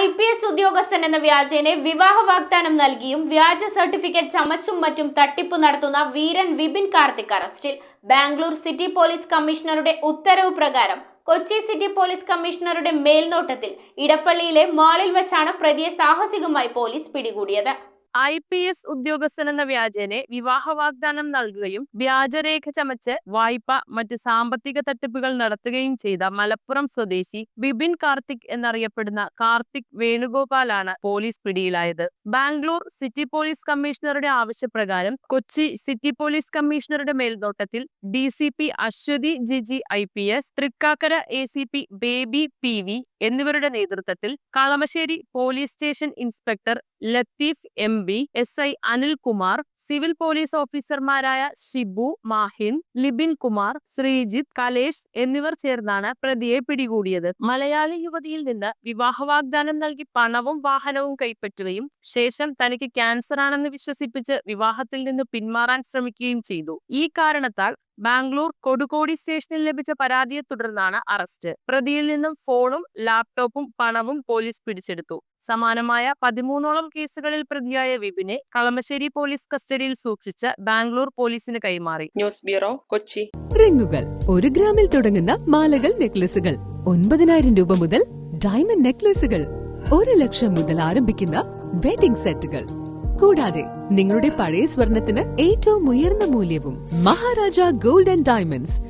IPS ഉദ്യോഗസ്ഥൻ എന്ന വ്യാജേന വിവാഹ വാഗ്ദാനം നൽകിയും വ്യാജ സർട്ടിഫിക്കറ്റ് ചമച്ചും മറ്റും തട്ടിപ്പ് നടത്തുന്ന വീരൻ വിപിൻ കാർത്തിക് അറസ്റ്റിൽ. ബാംഗ്ലൂർ സിറ്റി പോലീസ് കമ്മീഷണറുടെ ഉത്തരവ് പ്രകാരം കൊച്ചി സിറ്റി പോലീസ് കമ്മീഷണറുടെ മേൽനോട്ടത്തിൽ ഇടപ്പള്ളിയിലെ മാളിൽ വെച്ചാണ് പ്രതിയെ സാഹസികമായി പോലീസ് പിടികൂടിയത്. IPS ഉദ്യോഗസ്ഥൻ എന്ന വ്യാജേന വിവാഹ വാഗ്ദാനം നൽകുകയും വ്യാജരേഖ ചമച്ച് വായ്പ മറ്റ് സാമ്പത്തിക തട്ടിപ്പുകൾ നടത്തുകയും ചെയ്ത മലപ്പുറം സ്വദേശി വിപിൻ കാർത്തിക് എന്നറിയപ്പെടുന്ന കാർത്തിക് വേണുഗോപാലാണ് പോലീസ് പിടിയിലായത്. ബാംഗ്ലൂർ സിറ്റി പോലീസ് കമ്മീഷണറുടെ ആവശ്യപ്രകാരം കൊച്ചി സിറ്റി പോലീസ് കമ്മീഷണറുടെ മേൽനോട്ടത്തിൽ DCP Aswathy Jiji IPS, Thrikkakara ACP Baby PV എന്നിവരുടെ നേതൃത്വത്തിൽ Kalamassery police station inspector Latheef MB, SI Anilkumar, civil police ഓഫീസർമാരായ ഷിബു, മാഹിൻ, ലിബിൻ കുമാർ, ശ്രീജിത്ത്, കലേഷ് എന്നിവർ ചേർന്നാണ് പ്രതിയെ പിടികൂടിയത്. മലയാളി യുവതിയിൽ നിന്ന് വിവാഹ വാഗ്ദാനം നൽകി പണവും വാഹനവും കൈപ്പറ്റുകയും ശേഷം തനിക്ക് ക്യാൻസർ ആണെന്ന് വിശ്വസിപ്പിച്ച് വിവാഹത്തിൽ നിന്ന് പിന്മാറാൻ ശ്രമിക്കുകയും ചെയ്തു. ഈ കാരണത്താൽ ബാംഗ്ലൂർ കൊടുകോടി സ്റ്റേഷനിൽ ലഭിച്ച പരാതിയെ തുടർന്നാണ് അറസ്റ്റ്. പ്രതിയിൽ നിന്നും ഫോണും ലാപ്ടോപ്പും പണവും പോലീസ് പിടിച്ചെടുത്തു. സമാനമായ 13ഓളം കേസുകളിൽ പ്രതിയായ വിപിനെ കളമശ്ശേരി പോലീസ് കസ്റ്റഡിയിൽ സൂക്ഷിച്ച് ബാംഗ്ലൂർ പോലീസിന് കൈമാറി. News bureau, Kochi. റിങ്ങുകൾ 1 ഗ്രാമിൽ തുടങ്ങുന്ന മാലകൾ, നെക്ലസുകൾ 9,000 രൂപ മുതൽ ഡയമണ്ട് നെക്ലസുകൾ 1 ലക്ഷം മുതൽ ആരംഭിക്കുന്ന വെഡിംഗ് സെറ്റുകൾ, കൂടാതെ നിങ്ങളുടെ പഴയ സ്വർണത്തിന് ഏറ്റവും ഉയർന്ന മൂല്യവും. Maharaja gold and diamonds,